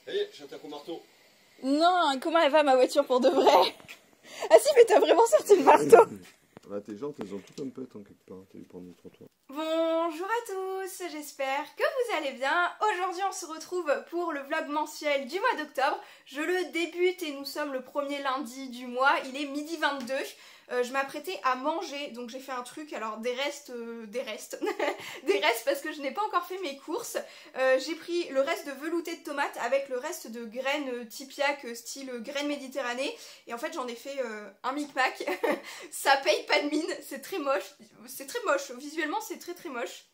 Allez, j'attaque au marteau. Non, comment elle va ma voiture pour de vrai? Ah si, mais t'as vraiment sorti le marteau. Ah, tes jantes, elles ont tout un pète en quelque part, t'as dû prendre le trottoir. Bonjour à tous, j'espère que vous allez bien. Aujourd'hui on se retrouve pour le vlog mensuel du mois d'octobre. Je le débute et nous sommes le premier lundi du mois, il est midi 22. Je m'apprêtais à manger, donc j'ai fait un truc, alors des restes, des restes parce que je n'ai pas encore fait mes courses. J'ai pris le reste de velouté de tomates avec le reste de graines Tipiac style graines méditerranée. Et en fait j'en ai fait un micmac. Ça paye pas de mine, c'est très moche, visuellement c'est très moche.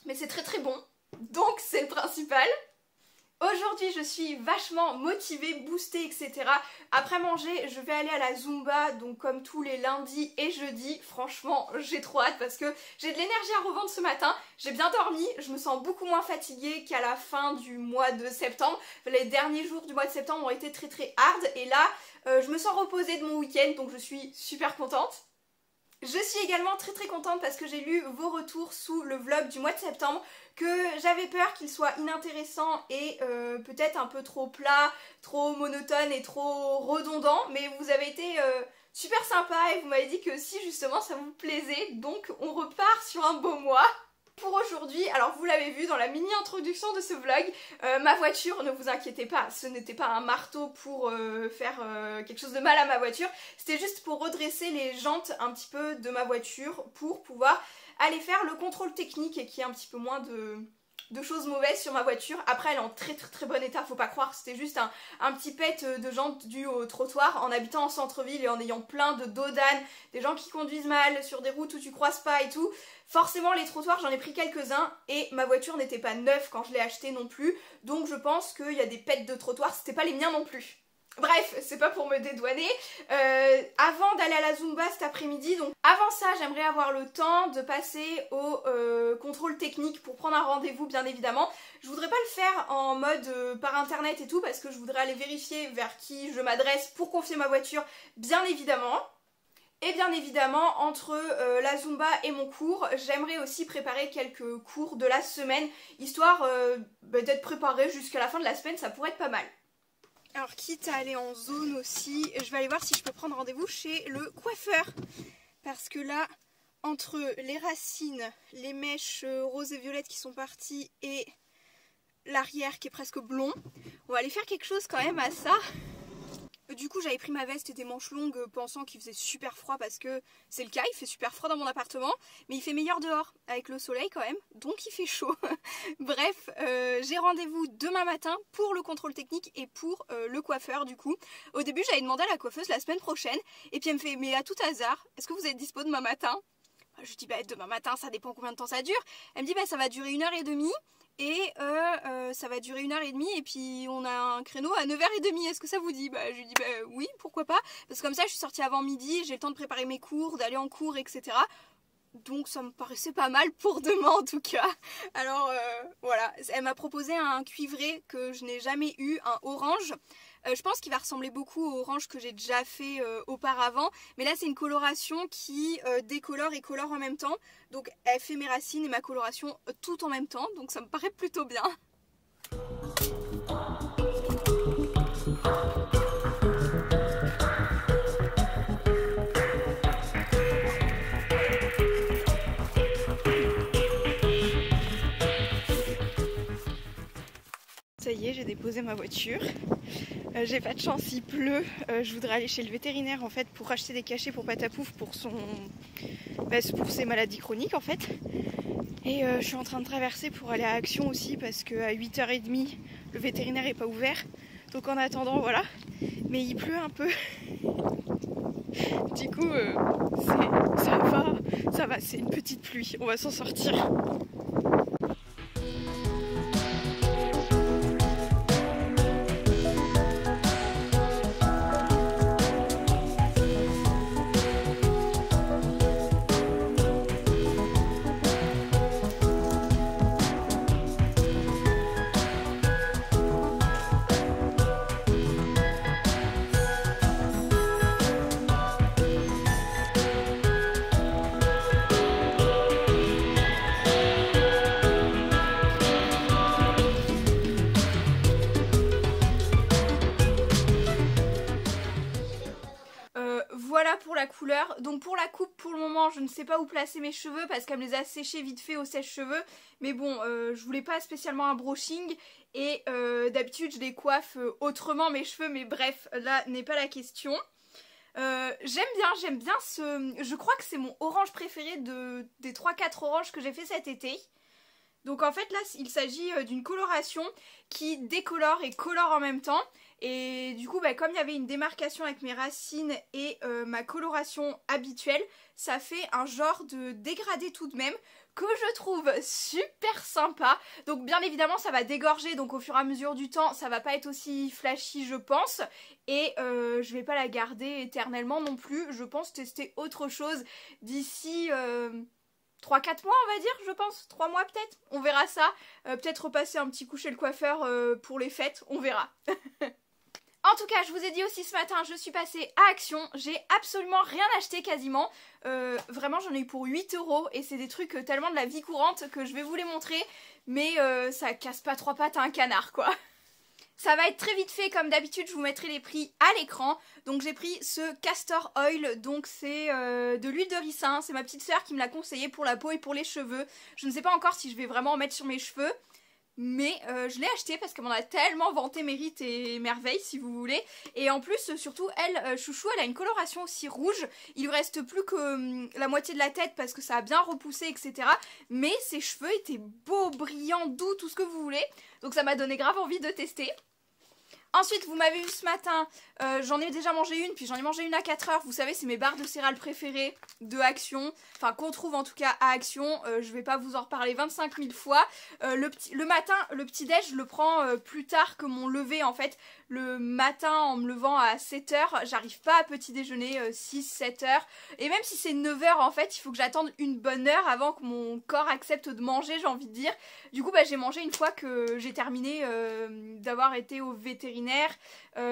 Mais c'est très bon, donc c'est le principal. Aujourd'hui je suis vachement motivée, boostée, etc. Après manger je vais aller à la Zumba, donc comme tous les lundis et jeudis. Franchement j'ai trop hâte parce que j'ai de l'énergie à revendre ce matin. J'ai bien dormi, je me sens beaucoup moins fatiguée qu'à la fin du mois de septembre. Les derniers jours du mois de septembre ont été très hard et là je me sens reposée de mon week-end, donc je suis super contente. Je suis également très contente parce que j'ai lu vos retours sous le vlog du mois de septembre, que j'avais peur qu'il soit inintéressant et peut-être un peu trop plat, trop monotone et trop redondant, mais vous avez été super sympa et vous m'avez dit que si justement ça vous plaisait, donc on repart sur un beau mois. Pour aujourd'hui, alors vous l'avez vu dans la mini introduction de ce vlog, ma voiture, ne vous inquiétez pas, ce n'était pas un marteau pour faire quelque chose de mal à ma voiture, c'était juste pour redresser les jantes un petit peu de ma voiture pour pouvoir aller faire le contrôle technique et qu'il y ait un petit peu moins de choses mauvaises sur ma voiture. Après elle est en très bon état, faut pas croire, c'était juste un petit pet de jantes dû au trottoir. En habitant en centre-ville et en ayant plein de dos d'âne, des gens qui conduisent mal sur des routes où tu croises pas et tout, forcément les trottoirs j'en ai pris quelques-uns et ma voiture n'était pas neuve quand je l'ai achetée non plus, donc je pense qu'il y a des pets de trottoir, c'était pas les miens non plus. Bref, c'est pas pour me dédouaner. Avant d'aller à la Zumba cet après-midi, donc avant ça j'aimerais avoir le temps de passer au contrôle technique pour prendre un rendez-vous bien évidemment. Je voudrais pas le faire en mode par internet et tout parce que je voudrais aller vérifier vers qui je m'adresse pour confier ma voiture bien évidemment. Et bien évidemment, entre la Zumba et mon cours, j'aimerais aussi préparer quelques cours de la semaine, histoire d'être préparée jusqu'à la fin de la semaine, ça pourrait être pas mal. Alors quitte à aller en zone aussi, je vais aller voir si je peux prendre rendez-vous chez le coiffeur. Parce que là, entre les racines, les mèches roses et violettes qui sont parties et l'arrière qui est presque blond, on va aller faire quelque chose quand même à ça. Du coup j'avais pris ma veste et des manches longues pensant qu'il faisait super froid parce que c'est le cas, il fait super froid dans mon appartement, mais il fait meilleur dehors avec le soleil quand même, donc il fait chaud. Bref, j'ai rendez-vous demain matin pour le contrôle technique et pour le coiffeur du coup. Au début j'avais demandé à la coiffeuse la semaine prochaine et puis elle me fait mais à tout hasard, est-ce que vous êtes dispo demain matin? Je dis bah demain matin ça dépend combien de temps ça dure. Elle me dit bah ça va durer 1h30. Et ça va durer 1h30 et puis on a un créneau à 9h30, est-ce que ça vous dit? Bah je lui dis bah oui, pourquoi pas, parce que comme ça je suis sortie avant midi, j'ai le temps de préparer mes cours, d'aller en cours, etc. Donc ça me paraissait pas mal pour demain en tout cas. Alors voilà, elle m'a proposé un cuivré que je n'ai jamais eu, un orange. Je pense qu'il va ressembler beaucoup au orange que j'ai déjà fait auparavant. Mais là c'est une coloration qui décolore et colore en même temps. Donc elle fait mes racines et ma coloration tout en même temps. Donc ça me paraît plutôt bien. Ça y est, j'ai déposé ma voiture. J'ai pas de chance, il pleut. Je voudrais aller chez le vétérinaire en fait pour acheter des cachets pour Patapouf pour pour ses maladies chroniques en fait. Et je suis en train de traverser pour aller à Action aussi parce qu'à 8h30 le vétérinaire est pas ouvert. Donc en attendant voilà. Mais il pleut un peu. Du coup ça va, c'est une petite pluie, on va s'en sortir. la couleur. Donc pour la coupe, pour le moment, je ne sais pas où placer mes cheveux parce qu'elle me les a séchés vite fait au sèche-cheveux. Mais bon, je voulais pas spécialement un brushing et d'habitude je les coiffe autrement mes cheveux, mais bref, là n'est pas la question. J'aime bien ce... Je crois que c'est mon orange préféré des 3-4 oranges que j'ai fait cet été. Donc en fait là il s'agit d'une coloration qui décolore et colore en même temps. Et du coup comme il y avait une démarcation avec mes racines et ma coloration habituelle, ça fait un genre de dégradé tout de même que je trouve super sympa. Donc bien évidemment ça va dégorger, donc au fur et à mesure du temps ça va pas être aussi flashy je pense. Et je vais pas la garder éternellement non plus, je pense tester autre chose d'ici... 3-4 mois on va dire, je pense, 3 mois peut-être, on verra ça, peut-être repasser un petit coup chez le coiffeur pour les fêtes, on verra. En tout cas, je vous ai dit aussi ce matin, je suis passée à Action, j'ai absolument rien acheté quasiment, vraiment j'en ai eu pour 8 € et c'est des trucs tellement de la vie courante que je vais vous les montrer, mais ça casse pas 3 pattes à un canard quoi. Ça va être très vite fait, comme d'habitude je vous mettrai les prix à l'écran. Donc j'ai pris ce castor oil, donc c'est de l'huile de ricin, c'est ma petite sœur qui me l'a conseillé pour la peau et pour les cheveux. Je ne sais pas encore si je vais vraiment en mettre sur mes cheveux, mais je l'ai acheté parce qu'elle m'en a tellement vanté mérite et merveille si vous voulez. Et en plus surtout elle, chouchou, elle a une coloration aussi rouge, il lui reste plus que la moitié de la tête parce que ça a bien repoussé etc. Mais ses cheveux étaient beaux, brillants, doux, tout ce que vous voulez. Donc ça m'a donné grave envie de tester. Ensuite, vous m'avez vu ce matin, j'en ai déjà mangé une, puis j'en ai mangé une à 4 heures. Vous savez, c'est mes barres de céréales préférées de Action. Enfin, qu'on trouve en tout cas à Action. Je vais pas vous en reparler 25 000 fois. Le matin, le petit-déj, je le prends plus tard que mon lever en fait. Le matin, en me levant à 7 h, j'arrive pas à petit déjeuner 6-7 h. Et même si c'est 9 h en fait, il faut que j'attende une bonne heure avant que mon corps accepte de manger, j'ai envie de dire. Du coup, j'ai mangé une fois que j'ai terminé d'avoir été au vétérinaire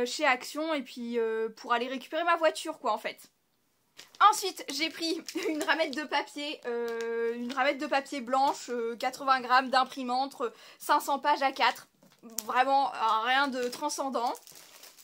chez Action et puis pour aller récupérer ma voiture quoi en fait. Ensuite j'ai pris une ramette de papier blanche, 80 grammes d'imprimante, 500 pages A4, vraiment rien de transcendant.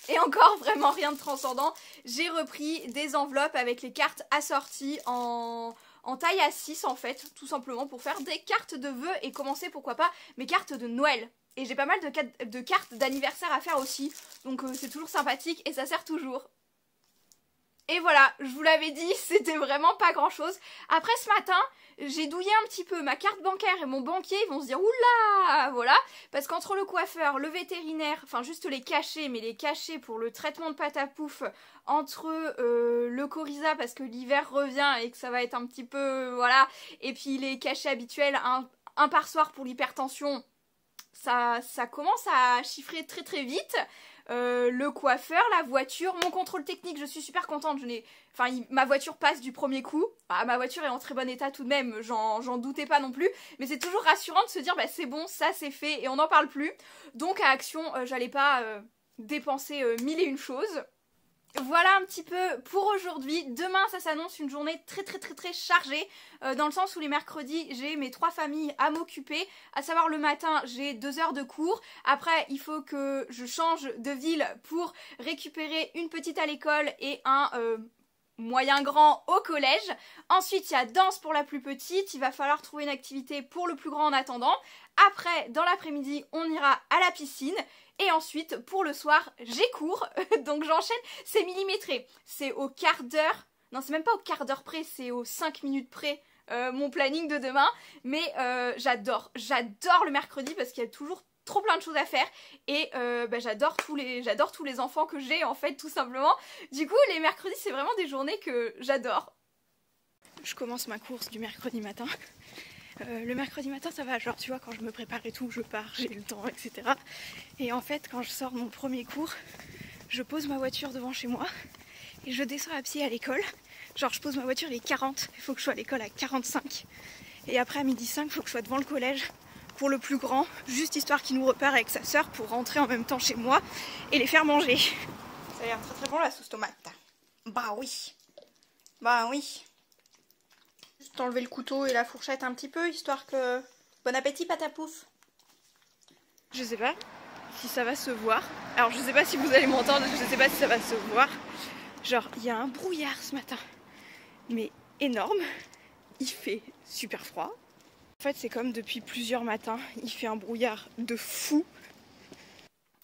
Et encore vraiment rien de transcendant, j'ai repris des enveloppes avec les cartes assorties en taille A6 en fait, tout simplement pour faire des cartes de vœux et commencer pourquoi pas mes cartes de Noël. Et j'ai pas mal de cartes d'anniversaire à faire aussi, donc c'est toujours sympathique et ça sert toujours. Et voilà, je vous l'avais dit, c'était vraiment pas grand chose. Après ce matin, j'ai douillé un petit peu ma carte bancaire et mon banquier, ils vont se dire oula, voilà, parce qu'entre le coiffeur, le vétérinaire, enfin juste les cachets, mais les cachets pour le traitement de pâte à pouf, entre le Coryza parce que l'hiver revient et que ça va être un petit peu, voilà, et puis les cachets habituels, un par soir pour l'hypertension, ça commence à chiffrer très très vite. Le coiffeur, la voiture, mon contrôle technique, je suis super contente. Ma voiture passe du premier coup. Ma voiture est en très bon état tout de même, j'en doutais pas non plus. Mais c'est toujours rassurant de se dire c'est bon, ça c'est fait et on n'en parle plus. Donc à Action, j'allais pas dépenser 1000 et une choses. Voilà un petit peu pour aujourd'hui. Demain ça s'annonce une journée très chargée dans le sens où les mercredis j'ai mes 3 familles à m'occuper, à savoir le matin j'ai 2 heures de cours, après il faut que je change de ville pour récupérer une petite à l'école et un moyen grand au collège. Ensuite il y a danse pour la plus petite, il va falloir trouver une activité pour le plus grand en attendant. Après dans l'après-midi on ira à la piscine. Et ensuite, pour le soir, j'ai cours, donc j'enchaîne, c'est millimétré. C'est au quart d'heure, non c'est même pas au quart d'heure près, c'est aux 5 minutes près mon planning de demain. Mais j'adore le mercredi parce qu'il y a toujours trop plein de choses à faire. Et j'adore tous les enfants que j'ai en fait tout simplement. Du coup les mercredis c'est vraiment des journées que j'adore. Je commence ma course du mercredi matin. Le mercredi matin ça va, genre tu vois quand je me prépare et tout, je pars, j'ai le temps etc. Et en fait quand je sors de mon premier cours, je pose ma voiture devant chez moi et je descends à pied à l'école. Genre je pose ma voiture, il est 40, il faut que je sois à l'école à 45. Et après à 12h05 il faut que je sois devant le collège pour le plus grand, juste histoire qu'il nous repère avec sa soeur pour rentrer en même temps chez moi et les faire manger. Ça a l'air très bon la sauce tomate. Bah oui. Juste enlever le couteau et la fourchette un petit peu, histoire que... Bon appétit, pâte à pouf. Je sais pas si ça va se voir. Alors je sais pas si vous allez m'entendre, je sais pas si ça va se voir. Genre, il y a un brouillard ce matin. mais énorme. Il fait super froid. En fait, c'est comme depuis plusieurs matins, il fait un brouillard de fou.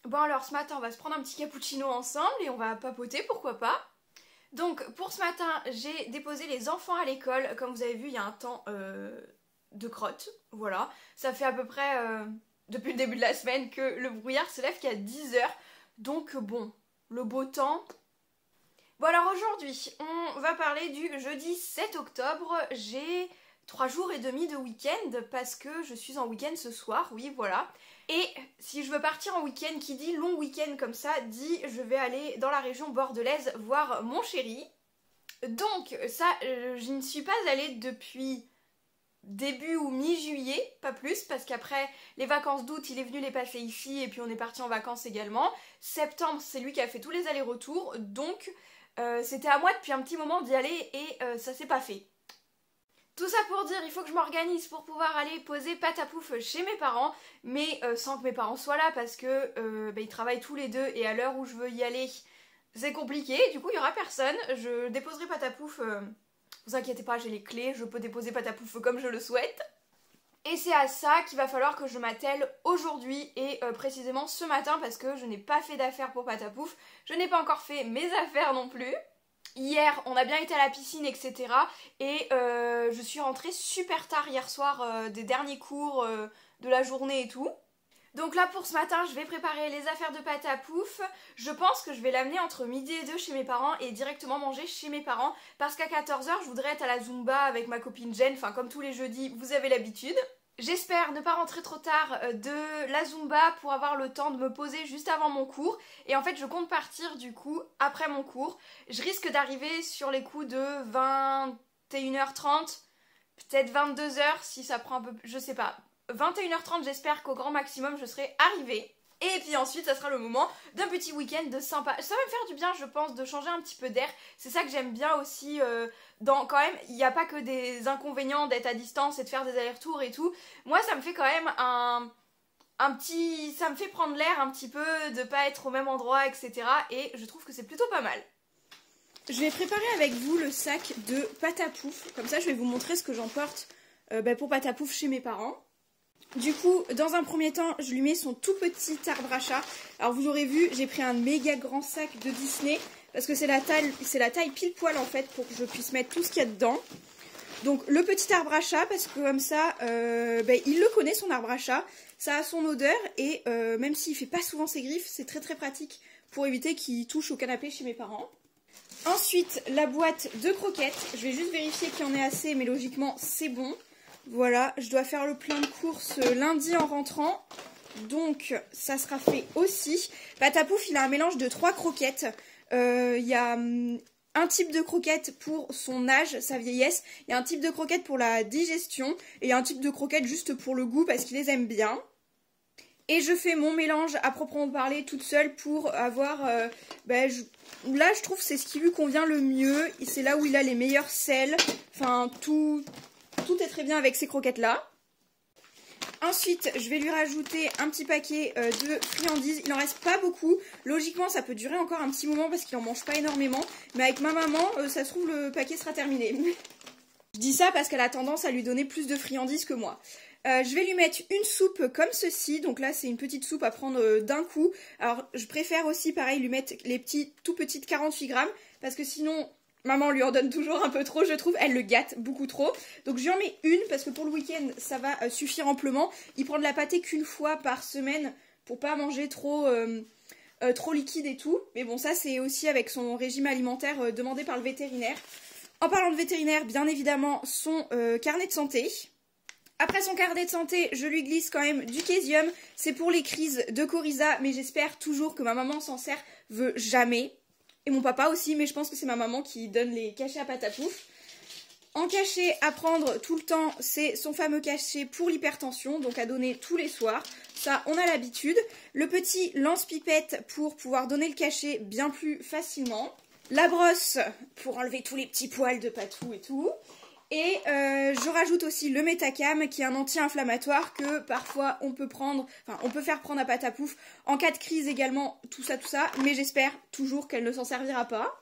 Bon alors, ce matin, on va se prendre un petit cappuccino ensemble et on va papoter, pourquoi pas. Donc, pour ce matin, j'ai déposé les enfants à l'école. Comme vous avez vu, il y a un temps de crotte, voilà. Ça fait à peu près, depuis le début de la semaine, que le brouillard se lève qu'à 10 h. Donc bon, le beau temps. Bon alors aujourd'hui, on va parler du jeudi 7 octobre. J'ai 3 jours et demi de week-end parce que je suis en week-end ce soir, oui voilà. Et si je veux partir en week-end, qui dit long week-end comme ça, dit je vais aller dans la région bordelaise voir mon chéri. Donc ça, je ne suis pas allée depuis début ou mi-juillet, pas plus, parce qu'après les vacances d'août, il est venu les passer ici et puis on est parti en vacances également. Septembre, c'est lui qui a fait tous les allers-retours, donc c'était à moi depuis un petit moment d'y aller et ça s'est pas fait. Tout ça pour dire, il faut que je m'organise pour pouvoir aller poser Patapouf chez mes parents, mais sans que mes parents soient là parce que ils travaillent tous les deux et à l'heure où je veux y aller, c'est compliqué. Du coup, il y aura personne. Je déposerai Patapouf. Vous inquiétez pas, j'ai les clés. Je peux déposer Patapouf comme je le souhaite. Et c'est à ça qu'il va falloir que je m'attelle aujourd'hui et précisément ce matin parce que je n'ai pas fait d'affaires pour Patapouf. Je n'ai pas encore fait mes affaires non plus. Hier, on a bien été à la piscine, etc. Et je suis rentrée super tard hier soir des derniers cours de la journée et tout. Donc là, pour ce matin, je vais préparer les affaires de Patapouf. Je pense que je vais l'amener entre midi et 2 chez mes parents et directement manger chez mes parents. Parce qu'à 14 h, je voudrais être à la Zumba avec ma copine Jen. Enfin, comme tous les jeudis, vous avez l'habitude. J'espère ne pas rentrer trop tard de la Zumba pour avoir le temps de me poser juste avant mon cours. Et en fait, je compte partir du coup après mon cours. Je risque d'arriver sur les coups de 21h30, peut-être 22 h si ça prend un peu... Je sais pas. 21h30, j'espère qu'au grand maximum, je serai arrivée. Et puis ensuite, ça sera le moment d'un petit week-end de sympa. Ça va me faire du bien, je pense, de changer un petit peu d'air. C'est ça que j'aime bien aussi. Quand même, il n'y a pas que des inconvénients d'être à distance et de faire des allers-retours et tout. Moi, ça me fait quand même ça me fait prendre l'air un petit peu, de pas être au même endroit, etc. Et je trouve que c'est plutôt pas mal. Je vais préparer avec vous le sac de Patapouf. Comme ça, je vais vous montrer ce que j'emporte pour Patapouf chez mes parents. Du coup, dans un premier temps, je lui mets son tout petit arbre à chat. Alors vous aurez vu, j'ai pris un méga grand sac de Disney parce que c'est la taille pile poil en fait pour que je puisse mettre tout ce qu'il y a dedans. Donc le petit arbre à chat parce que comme ça, il le connaît son arbre à chat, ça a son odeur et même s'il fait pas souvent ses griffes, c'est très très pratique pour éviter qu'il touche au canapé chez mes parents. Ensuite, la boîte de croquettes. Je vais juste vérifier qu'il y en ait assez, mais logiquement c'est bon. Voilà, je dois faire le plein de courses lundi en rentrant, donc ça sera fait aussi. Patapouf, il a un mélange de 3 croquettes. Il y a un type de croquette pour son âge, sa vieillesse. Il y a un type de croquette pour la digestion. Et il y a un type de croquette juste pour le goût parce qu'il les aime bien. Et je fais mon mélange à proprement parler toute seule pour avoir... là, je trouve que c'est ce qui lui convient le mieux. C'est là où il a les meilleurs sels. Enfin, tout est très bien avec ces croquettes-là. Ensuite, je vais lui rajouter un petit paquet de friandises. Il n'en reste pas beaucoup. Logiquement, ça peut durer encore un petit moment parce qu'il n'en mange pas énormément. Mais avec ma maman, ça se trouve, le paquet sera terminé. Je dis ça parce qu'elle a tendance à lui donner plus de friandises que moi. Je vais lui mettre une soupe comme ceci. Donc là, c'est une petite soupe à prendre d'un coup. Alors, je préfère aussi, pareil, lui mettre les tout petites 48 grammes. Parce que sinon... Maman lui en donne toujours un peu trop, je trouve. Elle le gâte beaucoup trop. Donc je lui en mets une parce que pour le week-end, ça va suffire amplement. Il prend de la pâtée qu'une fois par semaine pour pas manger trop liquide et tout. Mais bon, ça c'est aussi avec son régime alimentaire demandé par le vétérinaire. En parlant de vétérinaire, bien évidemment, son carnet de santé. Après son carnet de santé, je lui glisse quand même du Késium. C'est pour les crises de coryza, mais j'espère toujours que ma maman s'en veut jamais. Et mon papa aussi, mais je pense que c'est ma maman qui donne les cachets à Patapouf. En cachet à prendre tout le temps, c'est son fameux cachet pour l'hypertension, donc à donner tous les soirs. Ça, on a l'habitude. Le petit lance-pipette pour pouvoir donner le cachet bien plus facilement. La brosse pour enlever tous les petits poils de Patou et tout. Et je rajoute aussi le Metacam qui est un anti-inflammatoire que parfois on peut faire prendre à Patapouf en cas de crise également, tout ça, mais j'espère toujours qu'elle ne s'en servira pas.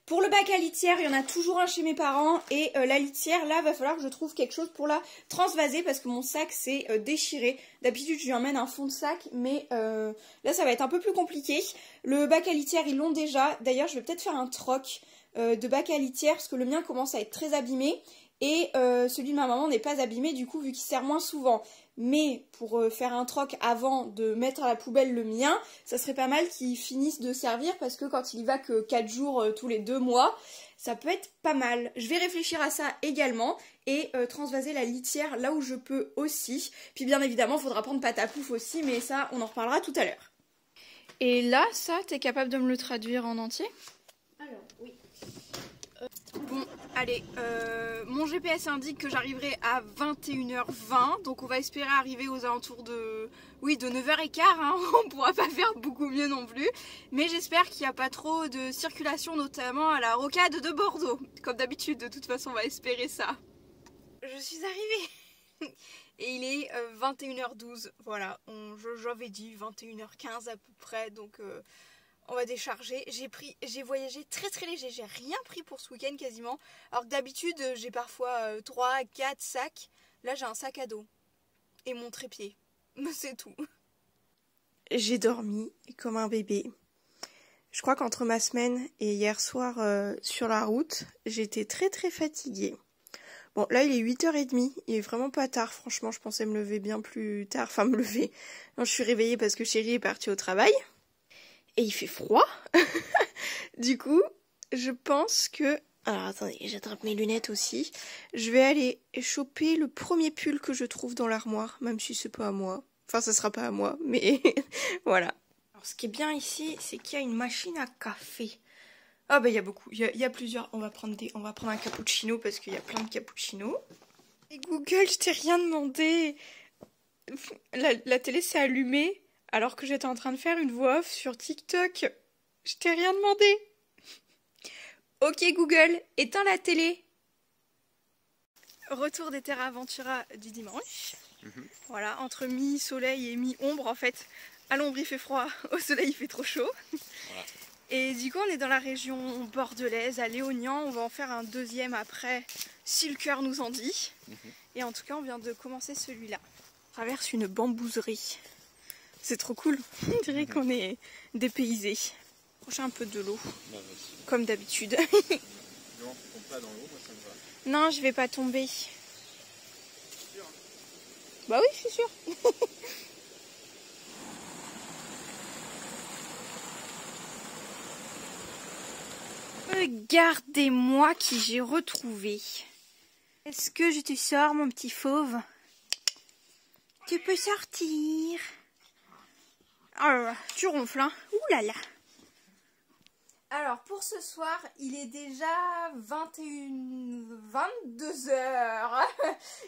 Pour le bac à litière, il y en a toujours un chez mes parents et la litière, là, va falloir que je trouve quelque chose pour la transvaser parce que mon sac s'est déchiré. D'habitude, je lui emmène un fond de sac, mais là, ça va être un peu plus compliqué. Le bac à litière, ils l'ont déjà. D'ailleurs, je vais peut-être faire un troc de bac à litière parce que le mien commence à être très abîmé et celui de ma maman n'est pas abîmé du coup vu qu'il sert moins souvent. Mais pour faire un troc avant de mettre à la poubelle le mien, ça serait pas mal qu'il finisse de servir parce que quand il y va que 4 jours tous les 2 mois, ça peut être pas mal. Je vais réfléchir à ça également et transvaser la litière là où je peux aussi. Puis bien évidemment, il faudra prendre pâte à pouf aussi, mais ça, on en reparlera tout à l'heure. Et là, ça, t'es capable de me le traduire en entier? Alors, oui. Bon, allez, mon GPS indique que j'arriverai à 21h20, donc on va espérer arriver aux alentours de 9h15, hein. On pourra pas faire beaucoup mieux non plus, mais j'espère qu'il n'y a pas trop de circulation, notamment à la rocade de Bordeaux. Comme d'habitude, de toute façon, on va espérer ça. Je suis arrivée et il est 21h12, voilà, j'avais dit 21h15 à peu près, donc... on va décharger. J'ai voyagé très léger, j'ai rien pris pour ce week-end quasiment. Alors que d'habitude j'ai parfois 3, 4 sacs. Là j'ai un sac à dos. Et mon trépied. C'est tout. J'ai dormi comme un bébé. Je crois qu'entre ma semaine et hier soir sur la route, j'étais très fatiguée. Bon là il est 8h30, il est vraiment pas tard, franchement je pensais me lever bien plus tard. Enfin me lever. Non, je suis réveillée parce que chérie est partie au travail. Et il fait froid. Du coup, je pense que... Alors attendez, j'attrape mes lunettes aussi. Je vais aller choper le premier pull que je trouve dans l'armoire, même si c'est pas à moi. Enfin, ça sera pas à moi, mais voilà. Alors ce qui est bien ici, c'est qu'il y a une machine à café. Ah bah il y a beaucoup, il y a plusieurs. On va prendre un cappuccino parce qu'il y a plein de cappuccinos. Et Google, je t'ai rien demandé. La télé s'est allumée. Alors que j'étais en train de faire une voix off sur TikTok. Je t'ai rien demandé. Ok Google, éteins la télé. Retour des Terra Aventura du dimanche. Voilà, entre mi-soleil et mi-ombre en fait. À l'ombre il fait froid, au soleil il fait trop chaud. Voilà. Et du coup on est dans la région bordelaise, à Léognan. On va en faire un deuxième après, si le cœur nous en dit. Et en tout cas on vient de commencer celui-là. On traverse une bambouserie. C'est trop cool, on dirait qu'on est dépaysé. Approchez un peu de l'eau, comme d'habitude. Non, tombe pas dans l'eau, moi ça me va. Non, je vais pas tomber. Bah oui, je suis sûre. Regardez-moi qui j'ai retrouvé. Est-ce que je te sors, mon petit fauve? Tu peux sortir. Oh là là, tu ronfles, hein. Ouh là là. Alors pour ce soir, il est déjà 22h.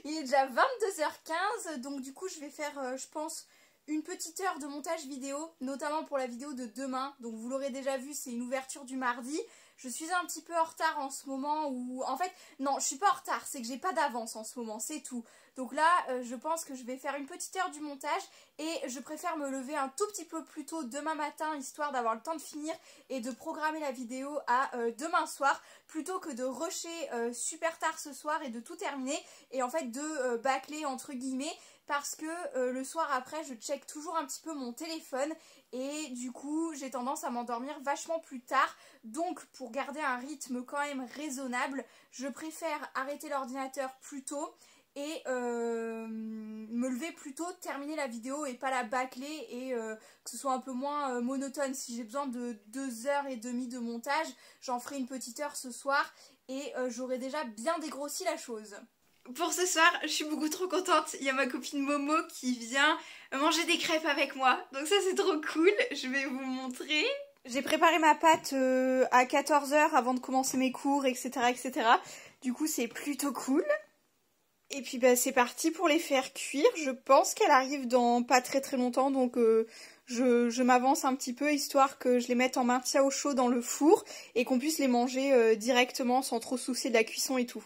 Il est déjà 22h15, donc du coup je vais faire, je pense, une petite heure de montage vidéo, notamment pour la vidéo de demain. Donc vous l'aurez déjà vu, c'est une ouverture du mardi. Je suis un petit peu en retard en ce moment, ou en fait, non, je suis pas en retard, c'est que j'ai pas d'avance en ce moment, c'est tout. Donc là, je pense que je vais faire une petite heure du montage et je préfère me lever un tout petit peu plus tôt demain matin, histoire d'avoir le temps de finir et de programmer la vidéo à demain soir, plutôt que de rusher super tard ce soir et de tout terminer et en fait de bâcler entre guillemets. Parce que le soir après je check toujours un petit peu mon téléphone et du coup j'ai tendance à m'endormir vachement plus tard. Donc pour garder un rythme quand même raisonnable, je préfère arrêter l'ordinateur plus tôt et me lever plus tôt, terminer la vidéo et pas la bâcler et que ce soit un peu moins monotone. Si j'ai besoin de 2h30 de montage, j'en ferai une petite heure ce soir et j'aurai déjà bien dégrossi la chose. Pour ce soir, je suis beaucoup trop contente. Il y a ma copine Momo qui vient manger des crêpes avec moi. Donc ça c'est trop cool. Je vais vous montrer. J'ai préparé ma pâte à 14h avant de commencer mes cours, etc. etc. Du coup c'est plutôt cool. Et puis bah, c'est parti pour les faire cuire. Je pense qu'elle arrive dans pas très longtemps. Donc je m'avance un petit peu histoire que je les mette en maintien au chaud dans le four. Et qu'on puisse les manger directement sans trop se soucier de la cuisson et tout.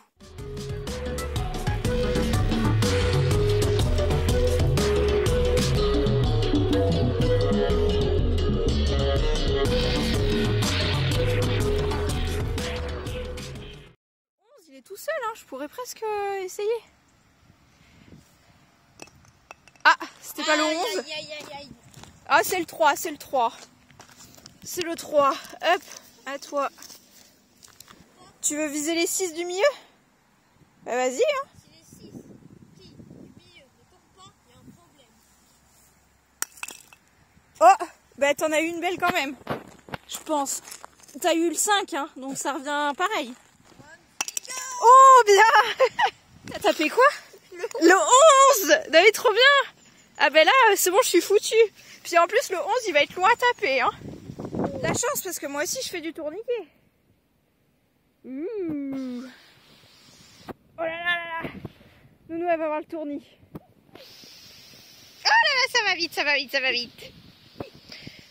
je pourrais presque essayer. Ah, c'était pas le 11. Ah, c'est le 3, c'est le 3. C'est le 3. Hop, à toi. Tu veux viser les 6 du milieu? Bah vas-y, hein. Si les 6 qui du milieu ne tombent pas, il y a un problème. Oh, bah t'en as eu une belle quand même. Je pense. T'as eu le 5, hein, donc ça revient pareil. Oh, bien. T'as tapé quoi? Le 11. Non mais trop bien. Ah ben là, c'est bon, je suis foutue. Puis en plus, le 11, il va être loin à taper, hein. La chance, parce que moi aussi, je fais du tourniquet. Ouh. Oh là là là là. Nounou, elle va voir le tournis. Oh là là, ça va vite, ça va vite, ça va vite.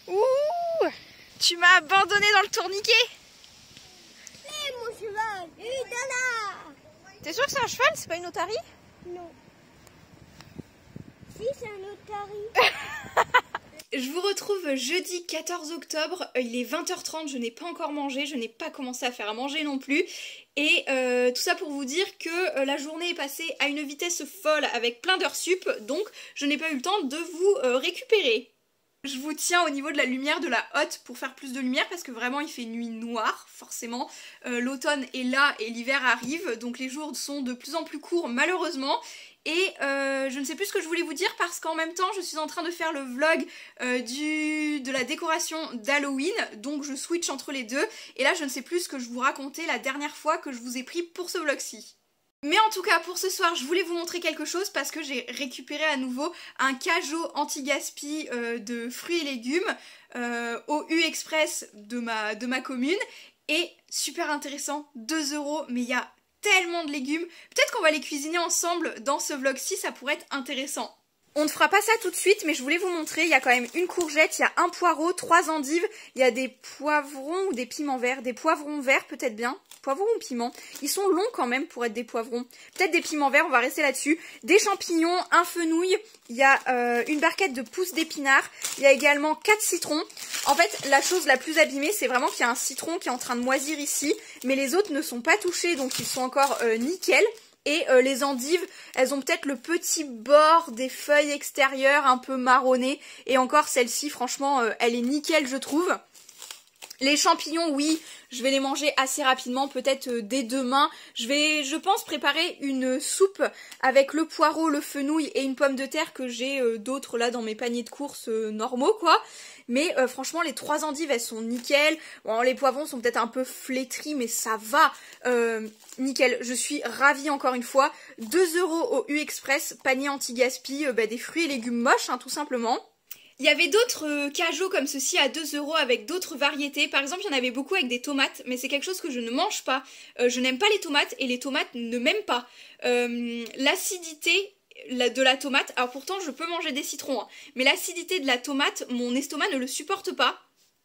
Ouh. Tu m'as abandonné dans le tourniquet. Hé, mon cheval, là. T'es sûr que c'est un cheval, c'est pas une otarie? Non. Si, c'est un otarie. Je vous retrouve jeudi 14 octobre, il est 20h30, je n'ai pas encore mangé, je n'ai pas commencé à faire à manger non plus. Et tout ça pour vous dire que la journée est passée à une vitesse folle avec plein d'heures sup, donc je n'ai pas eu le temps de vous récupérer. Je vous tiens au niveau de la lumière de la hotte pour faire plus de lumière parce que vraiment il fait nuit noire, forcément. L'automne est là et l'hiver arrive, donc les jours sont de plus en plus courts malheureusement. Et je ne sais plus ce que je voulais vous dire parce qu'en même temps je suis en train de faire le vlog de la décoration d'Halloween, donc je switch entre les deux. Et là je ne sais plus ce que je vous racontais la dernière fois que je vous ai pris pour ce vlog-ci. Mais en tout cas pour ce soir je voulais vous montrer quelque chose parce que j'ai récupéré à nouveau un cajot anti-gaspi de fruits et légumes au U-Express de ma commune. Et super intéressant, 2 €, mais il y a tellement de légumes. Peut-être qu'on va les cuisiner ensemble dans ce vlog-ci, ça pourrait être intéressant. On ne fera pas ça tout de suite, mais je voulais vous montrer, il y a quand même une courgette, il y a un poireau, 3 endives, il y a des poivrons ou des piments verts, des poivrons verts peut-être bien, poivrons ou piments, ils sont longs quand même pour être des poivrons, peut-être des piments verts, on va rester là-dessus, des champignons, un fenouil, il y a une barquette de pousses d'épinards, il y a également 4 citrons. En fait, la chose la plus abîmée, c'est vraiment qu'il y a un citron qui est en train de moisir ici, mais les autres ne sont pas touchés, donc ils sont encore nickel. Et les endives, elles ont peut-être le petit bord des feuilles extérieures un peu marronnées. Et encore celle-ci, franchement, elle est nickel je trouve. Les champignons, oui, je vais les manger assez rapidement, peut-être dès demain. Je vais, je pense, préparer une soupe avec le poireau, le fenouil et une pomme de terre que j'ai d'autres là dans mes paniers de courses normaux, quoi. Mais franchement, les 3 endives, elles sont nickel. Bon, les poivrons sont peut-être un peu flétris, mais ça va. Nickel, je suis ravie encore une fois. 2 € au U-Express, panier anti-gaspi, des fruits et légumes moches, hein, tout simplement. Il y avait d'autres cajots comme ceci à 2 € avec d'autres variétés. Par exemple, il y en avait beaucoup avec des tomates, mais c'est quelque chose que je ne mange pas. Je n'aime pas les tomates et les tomates ne m'aiment pas. L'acidité de la tomate, alors pourtant je peux manger des citrons, hein, mais l'acidité de la tomate, mon estomac ne le supporte pas.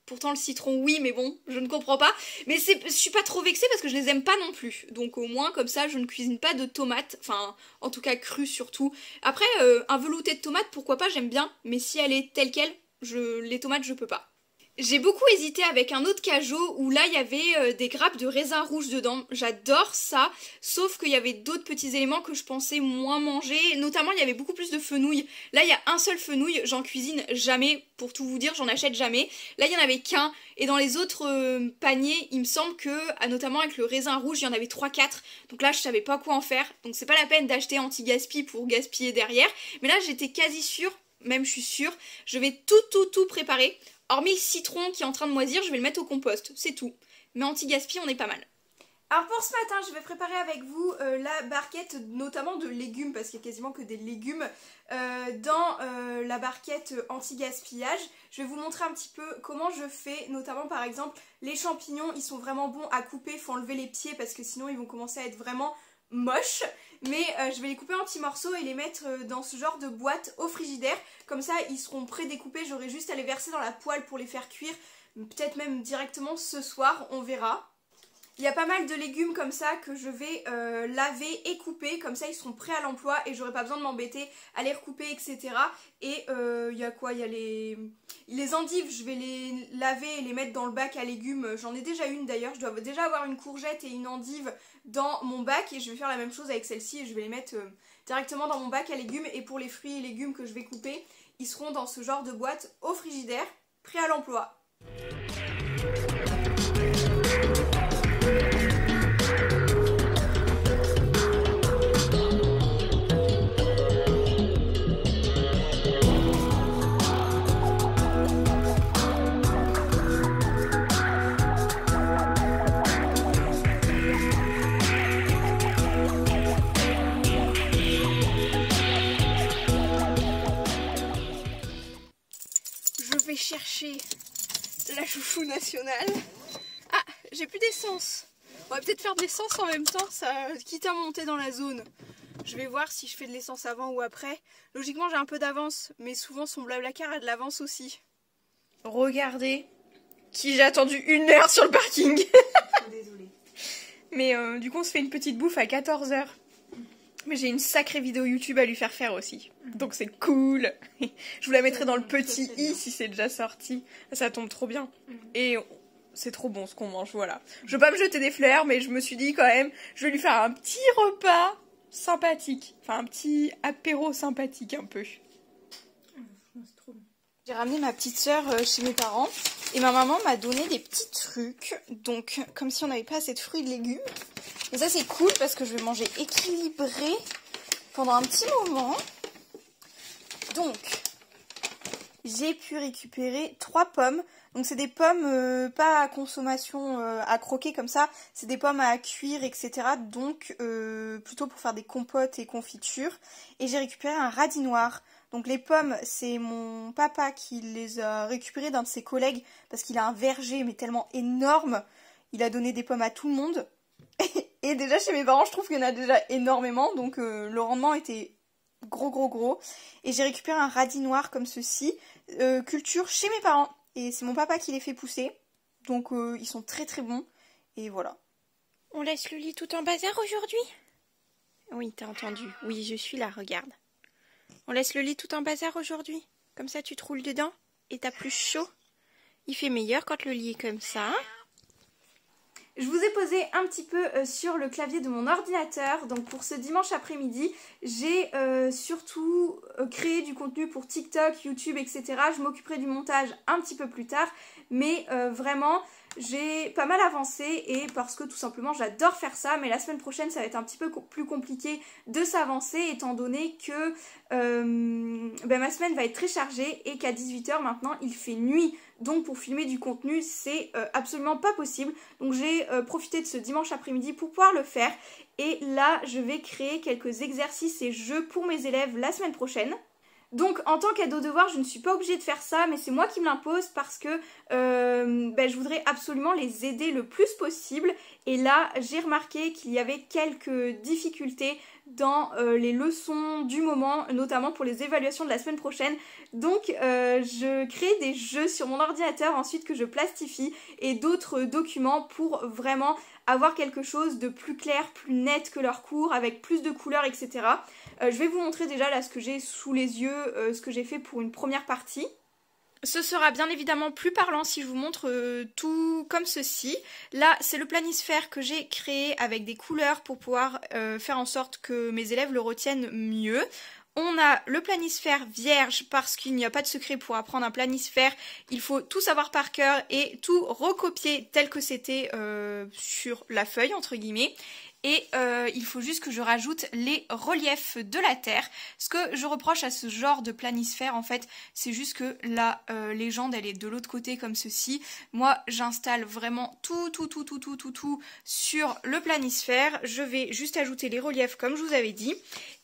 Pourtant le citron oui, mais bon, je ne comprends pas. Mais je suis pas trop vexée parce que je les aime pas non plus. Donc au moins comme ça je ne cuisine pas de tomates, enfin en tout cas crue surtout. Après un velouté de tomate pourquoi pas, j'aime bien, mais si elle est telle quelle, les tomates je peux pas. J'ai beaucoup hésité avec un autre cajot où là il y avait des grappes de raisin rouge dedans, j'adore ça, sauf qu'il y avait d'autres petits éléments que je pensais moins manger, notamment il y avait beaucoup plus de fenouil. Là il y a un seul fenouil, j'en cuisine jamais, pour tout vous dire, j'en achète jamais. Là il y en avait qu'un, et dans les autres paniers il me semble que, notamment avec le raisin rouge, il y en avait 3-4, donc là je savais pas quoi en faire, donc c'est pas la peine d'acheter anti-gaspi pour gaspiller derrière, mais là j'étais quasi sûre, même je suis sûre, je vais tout préparer. Hormis le citron qui est en train de moisir, je vais le mettre au compost, c'est tout. Mais anti-gaspi, on est pas mal. Alors pour ce matin, je vais préparer avec vous la barquette, notamment de légumes, parce qu'il n'y a quasiment que des légumes dans la barquette anti-gaspillage. Je vais vous montrer un petit peu comment je fais, notamment par exemple les champignons, ils sont vraiment bons à couper, il faut enlever les pieds parce que sinon ils vont commencer à être vraiment moches, mais je vais les couper en petits morceaux et les mettre dans ce genre de boîte au frigidaire, comme ça ils seront pré-découpés, j'aurai juste à les verser dans la poêle pour les faire cuire, peut-être même directement ce soir, on verra. Il y a pas mal de légumes comme ça que je vais laver et couper, comme ça ils seront prêts à l'emploi et j'aurai pas besoin de m'embêter à les recouper, etc. Et il y a quoi? Il y a les endives, je vais les laver et les mettre dans le bac à légumes. J'en ai déjà une d'ailleurs, je dois déjà avoir une courgette et une endive dans mon bac et je vais faire la même chose avec celle-ci et je vais les mettre directement dans mon bac à légumes. Et pour les fruits et légumes que je vais couper, ils seront dans ce genre de boîte au frigidaire, prêts à l'emploi. Je vais chercher la chouchou nationale. Ah, j'ai plus d'essence. On va peut-être faire de l'essence en même temps, ça, quitte à monter dans la zone. Je vais voir si je fais de l'essence avant ou après. Logiquement, j'ai un peu d'avance, mais souvent son Blablacar a de l'avance aussi. Regardez qui j'ai attendu 1 heure sur le parking. Désolée. Mais du coup, on se fait une petite bouffe à 14h. Mais j'ai une sacrée vidéo YouTube à lui faire aussi. Donc c'est cool. Je vous la mettrai dans le petit i si c'est déjà sorti. Ça tombe trop bien. Et c'est trop bon ce qu'on mange, voilà. Je veux pas me jeter des fleurs, mais je me suis dit quand même, je vais lui faire un petit repas sympathique. Enfin, un petit apéro sympathique un peu. J'ai ramené ma petite sœur chez mes parents. Et ma maman m'a donné des petits trucs. Donc, comme si on n'avait pas assez de fruits et de légumes. Et ça, c'est cool parce que je vais manger équilibré pendant un petit moment. Donc, j'ai pu récupérer 3 pommes. Donc, c'est des pommes pas à consommation à croquer comme ça. C'est des pommes à cuire, etc. Donc, plutôt pour faire des compotes et confitures. Et j'ai récupéré un radis noir. Donc les pommes, c'est mon papa qui les a récupérées d'un de ses collègues parce qu'il a un verger mais tellement énorme. Il a donné des pommes à tout le monde. Et déjà chez mes parents, je trouve qu'il y en a déjà énormément. Donc le rendement était gros. Et j'ai récupéré un radis noir comme ceci, culture chez mes parents. Et c'est mon papa qui les fait pousser. Donc ils sont très bons. Et voilà. On laisse le lit tout en bazar aujourd'hui? Oui, t'as entendu. Oui, je suis là, regarde. On laisse le lit tout en bazar aujourd'hui. Comme ça, tu te roules dedans et t'as plus chaud. Il fait meilleur quand le lit est comme ça. Je vous ai posé un petit peu sur le clavier de mon ordinateur. Donc pour ce dimanche après-midi, j'ai surtout créé du contenu pour TikTok, YouTube, etc. Je m'occuperai du montage un petit peu plus tard. Mais vraiment, j'ai pas mal avancé et parce que tout simplement j'adore faire ça. Mais la semaine prochaine, ça va être un petit peu plus compliqué de s'avancer étant donné que ma semaine va être très chargée et qu'à 18 h maintenant, il fait nuit. Donc pour filmer du contenu, c'est absolument pas possible. Donc j'ai profité de ce dimanche après-midi pour pouvoir le faire. Et là, je vais créer quelques exercices et jeux pour mes élèves la semaine prochaine. Donc en tant qu'aide aux devoirs, je ne suis pas obligée de faire ça, mais c'est moi qui me l'impose parce que je voudrais absolument les aider le plus possible. Et là, j'ai remarqué qu'il y avait quelques difficultés dans les leçons du moment, notamment pour les évaluations de la semaine prochaine. Donc je crée des jeux sur mon ordinateur ensuite que je plastifie et d'autres documents pour vraiment avoir quelque chose de plus clair, plus net que leur cours, avec plus de couleurs, etc. Je vais vous montrer déjà là ce que j'ai sous les yeux, ce que j'ai fait pour une première partie. Ce sera bien évidemment plus parlant si je vous montre tout comme ceci. Là, c'est le planisphère que j'ai créé avec des couleurs pour pouvoir faire en sorte que mes élèves le retiennent mieux. On a le planisphère vierge parce qu'il n'y a pas de secret pour apprendre un planisphère. Il faut tout savoir par cœur et tout recopier tel que c'était sur la feuille, entre guillemets. Et il faut juste que je rajoute les reliefs de la Terre. Ce que je reproche à ce genre de planisphère, en fait, c'est juste que la légende, elle est de l'autre côté comme ceci. Moi, j'installe vraiment tout sur le planisphère. Je vais juste ajouter les reliefs comme je vous avais dit.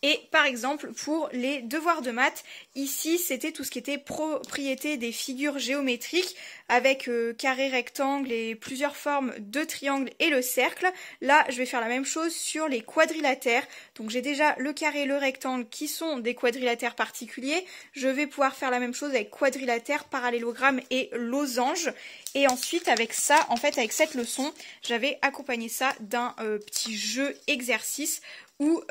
Et par exemple, pour les devoirs de maths, ici, c'était tout ce qui était propriété des figures géométriques avec carré, rectangle et plusieurs formes de triangle et le cercle. Là, je vais faire la même chose sur les quadrilatères. Donc j'ai déjà le carré et le rectangle qui sont des quadrilatères particuliers. Je vais pouvoir faire la même chose avec quadrilatère, parallélogramme et losange. Et ensuite avec ça, en fait avec cette leçon, j'avais accompagné ça d'un petit jeu exercice où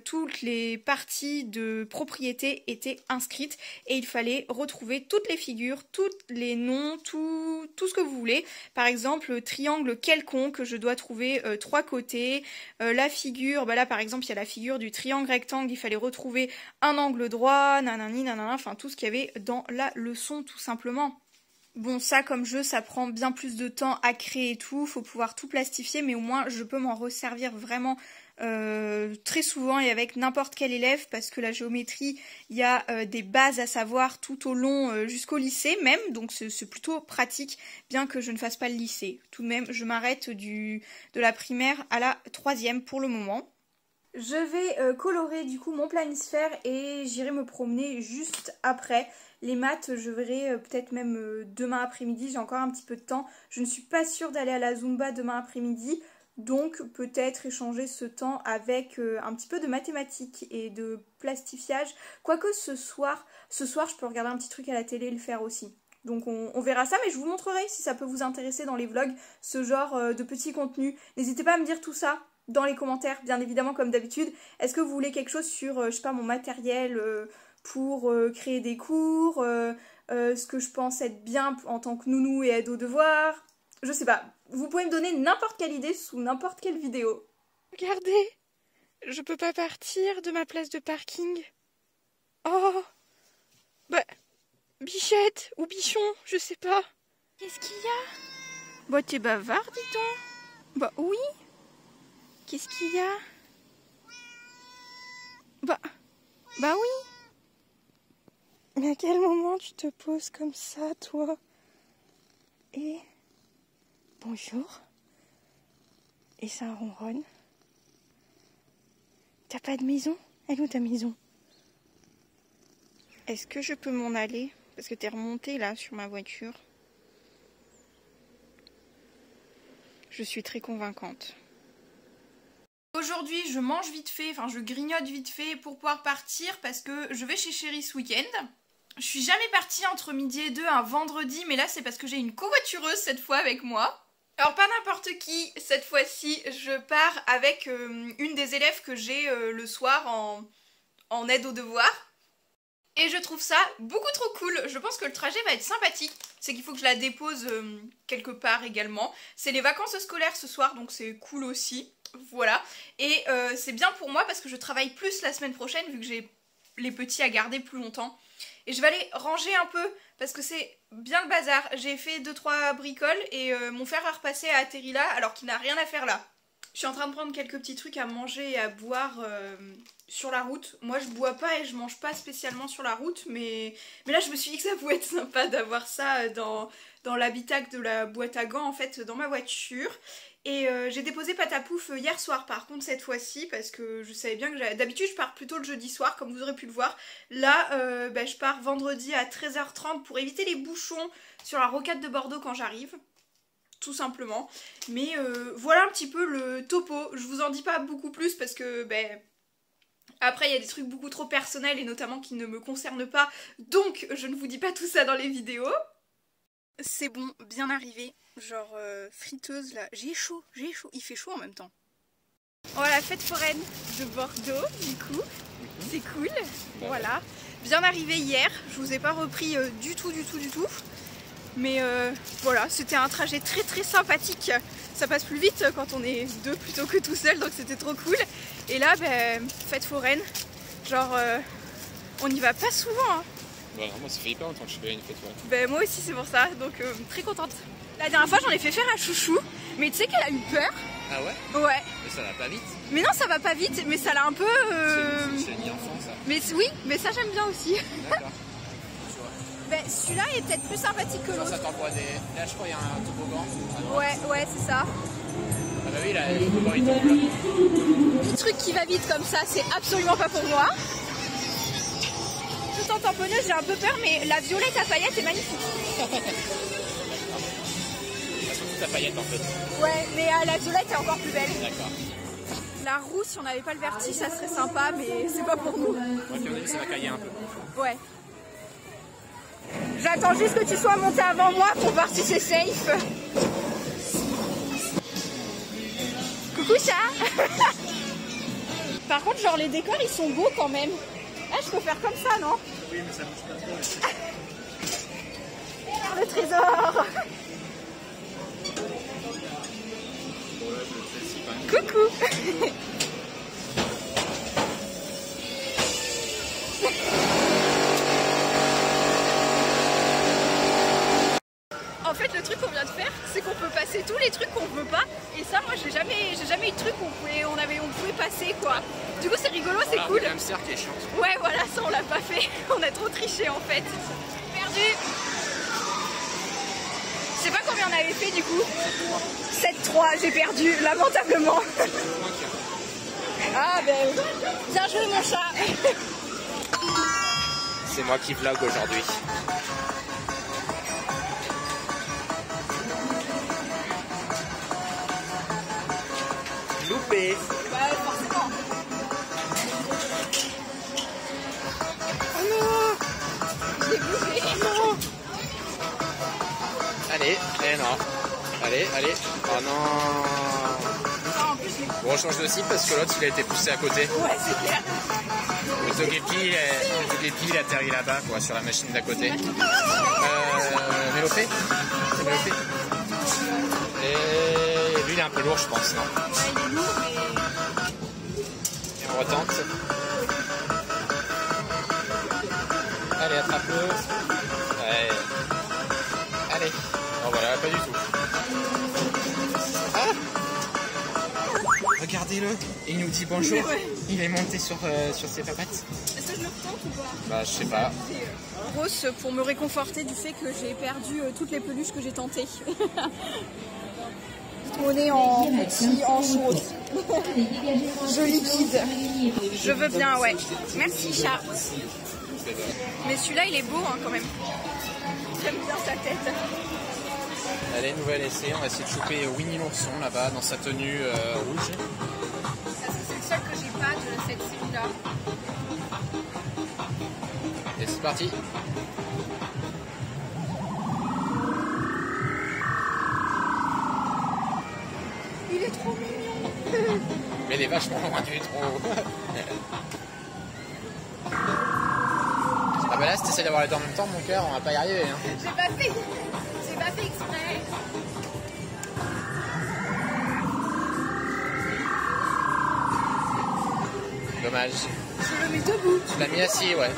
toutes les parties de propriété étaient inscrites et il fallait retrouver toutes les figures, tous les noms, tout ce que vous voulez. Par exemple, triangle quelconque, je dois trouver 3 côtés. La figure, bah là par exemple il y a la figure du triangle rectangle, il fallait retrouver un angle droit, nanani, nanana, enfin tout ce qu'il y avait dans la leçon tout simplement. Bon, ça comme jeu, ça prend bien plus de temps à créer et tout, faut pouvoir tout plastifier, mais au moins je peux m'en resservir vraiment très souvent et avec n'importe quel élève, parce que la géométrie, il y a des bases à savoir tout au long jusqu'au lycée même, donc c'est plutôt pratique, bien que je ne fasse pas le lycée. Tout de même, je m'arrête de la primaire à la 3e pour le moment. Je vais colorer du coup mon planisphère et j'irai me promener juste après. Les maths, je verrai peut-être même demain après-midi, j'ai encore un petit peu de temps. Je ne suis pas sûre d'aller à la Zumba demain après-midi, donc peut-être échanger ce temps avec un petit peu de mathématiques et de plastifiage. Quoique ce soir, je peux regarder un petit truc à la télé et le faire aussi. Donc on verra ça, mais je vous montrerai si ça peut vous intéresser dans les vlogs, ce genre de petits contenus. N'hésitez pas à me dire tout ça dans les commentaires, bien évidemment comme d'habitude. Est-ce que vous voulez quelque chose sur, je sais pas, mon matériel pour créer des cours, ce que je pense être bien en tant que nounou et aide aux devoirs, je sais pas. Vous pouvez me donner n'importe quelle idée sous n'importe quelle vidéo. Regardez, je peux pas partir de ma place de parking. Oh, bah, Bichette ou Bichon, je sais pas. Qu'est-ce qu'il y a? Bah t'es bavard, dis donc. Bah oui. Qu'est-ce qu'il y a? Bah oui. Mais à quel moment tu te poses comme ça, toi? Et... bonjour. Et ça ronronne. T'as pas de maison? Elle est où ta maison? Est-ce que je peux m'en aller? Parce que t'es remontée là sur ma voiture. Je suis très convaincante. Aujourd'hui, je mange vite fait, enfin je grignote vite fait pour pouvoir partir parce que je vais chez Chérie ce week-end. Je suis jamais partie entre midi et 2 un vendredi, mais là c'est parce que j'ai une covoitureuse cette fois avec moi. Alors pas n'importe qui, cette fois-ci, je pars avec une des élèves que j'ai le soir en aide aux devoirs. Et je trouve ça beaucoup trop cool. Je pense que le trajet va être sympathique. C'est qu'il faut que je la dépose quelque part également. C'est les vacances scolaires ce soir, donc c'est cool aussi. Voilà. Et c'est bien pour moi parce que je travaille plus la semaine prochaine vu que j'ai les petits à garder plus longtemps. Et je vais aller ranger un peu parce que c'est bien le bazar. J'ai fait 2-3 bricoles et mon fer à repasser a atterri là alors qu'il n'a rien à faire là. Je suis en train de prendre quelques petits trucs à manger et à boire sur la route. Moi je bois pas et je mange pas spécialement sur la route, mais là je me suis dit que ça pouvait être sympa d'avoir ça dans l'habitacle de la boîte à gants en fait dans ma voiture. Et j'ai déposé Patapouf hier soir par contre cette fois-ci parce que je savais bien que d'habitude je pars plutôt le jeudi soir comme vous aurez pu le voir. Là je pars vendredi à 13h30 pour éviter les bouchons sur la rocade de Bordeaux quand j'arrive. Tout simplement. Mais voilà un petit peu le topo. Je vous en dis pas beaucoup plus parce que après il y a des trucs beaucoup trop personnels et notamment qui ne me concernent pas. Donc je ne vous dis pas tout ça dans les vidéos. C'est bon, bien arrivé. Genre friteuse là. J'ai chaud. Il fait chaud en même temps. Oh la fête foraine de Bordeaux du coup. C'est cool. Voilà. Bien arrivé hier. Je vous ai pas repris du tout. Mais voilà, c'était un trajet très très sympathique. Ça passe plus vite quand on est deux plutôt que tout seul, donc c'était trop cool. Et là, fête foraine, genre on n'y va pas souvent. Hein. Ouais, moi ça fait hyper longtemps que je fais une fête foraine. Moi aussi c'est pour ça, donc très contente. La dernière fois j'en ai fait faire à Chouchou, mais tu sais qu'elle a eu peur. Ah ouais? Ouais. Mais ça va pas vite. Mais non, ça va pas vite, mais ça l'a un peu... C'est mi-enfant ça. Mais oui, mais ça j'aime bien aussi. D'accord. Celui-là est peut-être plus sympathique que l'autre. Ça t'envoie des... Là je crois qu'il y a un toboggan. Ouais, c'est ça. Ah bah oui, là, le toboggan il tombe là. Le truc qui va vite comme ça, c'est absolument pas pour moi. Tout en tamponneuse, j'ai un peu peur, mais la violette à paillettes est magnifique. C'est surtout ta paillette en fait. Ouais, mais la violette est encore plus belle. D'accord. la roue, si on n'avait pas le vertige, ça serait sympa, mais c'est pas pour nous. Moi, qui on a dit, ça va cailler un peu. Ouais. J'attends juste que tu sois monté avant moi pour voir si c'est safe. Coucou chat. Par contre, genre les décors ils sont beaux quand même. Ah, je peux faire comme ça, non? Oui, mais ça bouge pas trop. Le trésor. Bon, là, je le fais ici quand même. Coucou. En fait, le truc qu'on vient de faire, c'est qu'on peut passer tous les trucs qu'on veut pas. Et ça, moi, j'ai jamais eu de truc où on pouvait passer, quoi. Du coup, c'est rigolo, c'est cool. Le hamster qui est chiant. Ouais, voilà, ça, on l'a pas fait. On a trop triché, en fait. Perdu. Je sais pas combien on avait fait, du coup. 7-3, j'ai perdu, lamentablement. Ah, ben, bien joué, mon chat. C'est moi qui vlog aujourd'hui. Loupé. Ouais, forcément. Oh non. J'ai bougé. Non. Allez, eh non. Allez, allez. Oh non. Ah, en plus, je l'ai... Bon, on change de cible parce que l'autre il a été poussé à côté. Ouais, c'est clair. Le Togepi il atterrit là-bas, quoi, sur la machine d'à côté. Mélopée. C'est Mélopée. Et lui il est un peu lourd, je pense, non? Ouais, il est lourd, mais... Et on retente. Allez, attrape-le. Ouais. Allez. Oh voilà, pas du tout. Ah! Regardez-le. Il nous dit bonjour. Ouais. Il est monté sur ses papates. Est-ce que je le retente ou pas? Bah, je sais pas. Rose pour me réconforter du fait que j'ai perdu toutes les peluches que j'ai tentées. On est en petit, en jaune. Je liquide. Je veux bien, ouais. Merci chat. Mais celui-là il est beau hein, quand même. J'aime bien sa tête. Allez, nouvel essai. On va essayer de choper Winnie l'ourson là-bas dans sa tenue rouge. Parce que c'est le seul que j'ai pas de cette série-là. Et c'est parti. Il est trop mignon. Mais il est vachement loin du trou. Ah bah là, si t'essaies d'avoir les deux en même temps, mon cœur, on va pas y arriver. Hein. J'ai pas fait exprès. Dommage. Je le mets debout. Tu l'as mis assis, ouais.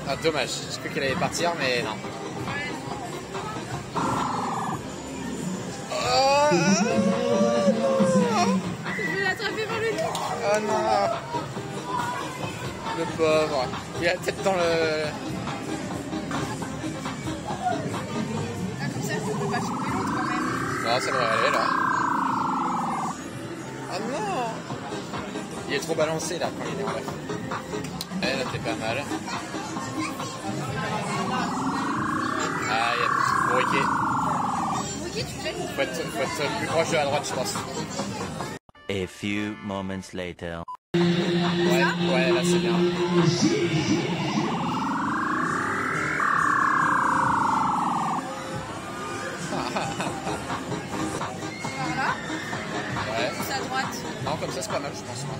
Ah, dommage. J'ai cru qu'elle allait partir, mais non. Oh, Je vais l'attraper par le nez. oh non. Le pauvre. Il a la tête dans le... Ah, comme ça, je peux pas choper l'autre quand même. Non, ça devrait aller, là. Oh non. Il est trop balancé, là, quand il est en l'air. Elle, t'es pas mal. Aïe, bourriquet. Ok, tu fais. Faut être plus proche de la droite, je pense. A few moments later. Ouais, là, c'est bien. Par là, Ouais. c'est à droite. Non, comme ça, c'est pas mal, je pense. Moi.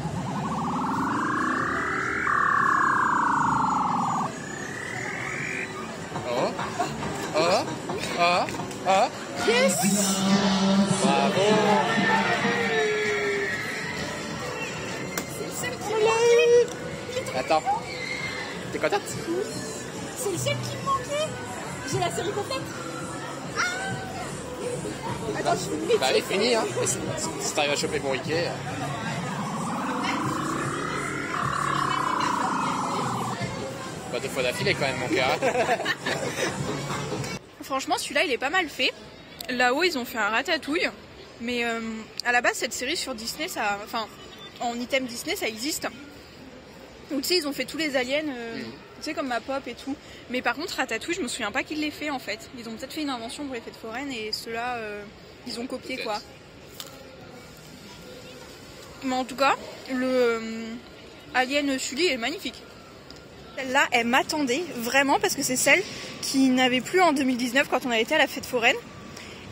Oh. Oh. Oh. Oh. Yes. Bravo. C'est le seul qui me manquait. Attends. T'es contente? C'est le seul qui me manquait. J'ai la série complète. Ah. Attends, je vais Bah allez, fini, hein. Si t'arrives à choper bourriquet. Bah 2 fois d'affilée quand même, mon cœur. Franchement, celui-là, il est pas mal fait. Là-haut, ils ont fait un ratatouille. Mais à la base, cette série sur Disney, ça, enfin, en item Disney, ça existe. Donc, tu sais, ils ont fait tous les aliens, tu sais, comme ma pop et tout. Mais par contre, Ratatouille, je me souviens pas qu'ils l'aient fait, en fait. Ils ont peut-être fait une invention pour les fêtes foraines et ceux-là, ils ont copié, quoi. Mais en tout cas, le Alien Sully est magnifique. Celle-là, elle m'attendait vraiment parce que c'est celle qui n'avait plus en 2019 quand on a été à la fête foraine.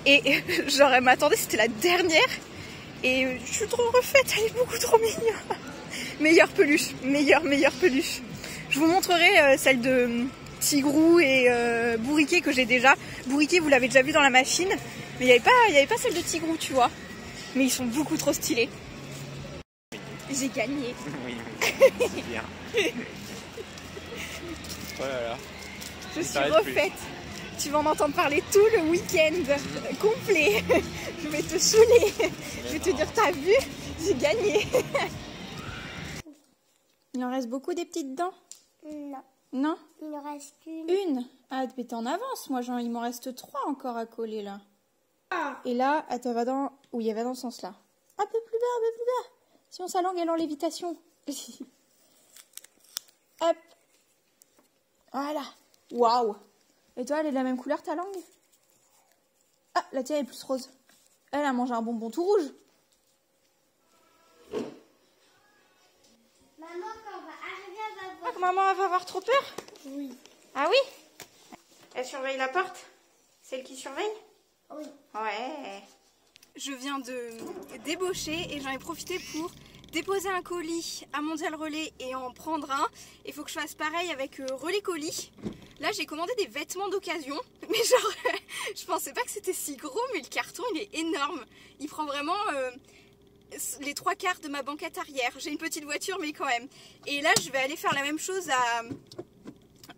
Et genre, elle m'attendait, c'était la dernière. Et je suis trop refaite, elle est beaucoup trop mignonne. Meilleure peluche, meilleure peluche. Je vous montrerai celle de Tigrou et Bourriquet que j'ai déjà. Bourriquet, vous l'avez déjà vu dans la machine. Mais il n'y avait pas celle de Tigrou, tu vois. Mais ils sont beaucoup trop stylés. J'ai gagné. Oui, c'est bien. Oh là là. Je suis refaite. Tu vas en entendre parler tout le week-end complet. Je vais te saouler. Je vais te dire, t'as vu? J'ai gagné. Il en reste beaucoup des petites dents? Non, Non? il en reste qu'une. Une? Ah, mais t'es en avance. Moi, il m'en reste 3 encore à coller là. Et là, elle va dans... Oui, elle va dans ce sens-là. Un peu plus bas, un peu plus bas. Sinon, sa langue, elle est en lévitation. Hop. Voilà. Waouh. Et toi, elle est de la même couleur, ta langue? Ah, la tienne est plus rose. Elle a mangé un bonbon tout rouge. Maman, quand on va arriver, elle va Ah, voir. que maman va avoir trop peur? Oui. Ah oui? Elle surveille la porte? Celle qui surveille? Oui. Ouais. Je viens de débaucher et j'en ai profité pour déposer un colis à Mondial Relais et en prendre un. Il faut que je fasse pareil avec Relais Colis. Là, j'ai commandé des vêtements d'occasion, mais genre, je pensais pas que c'était si gros, mais le carton, il est énorme. Il prend vraiment les 3/4 de ma banquette arrière. J'ai une petite voiture, mais quand même. Et là, je vais aller faire la même chose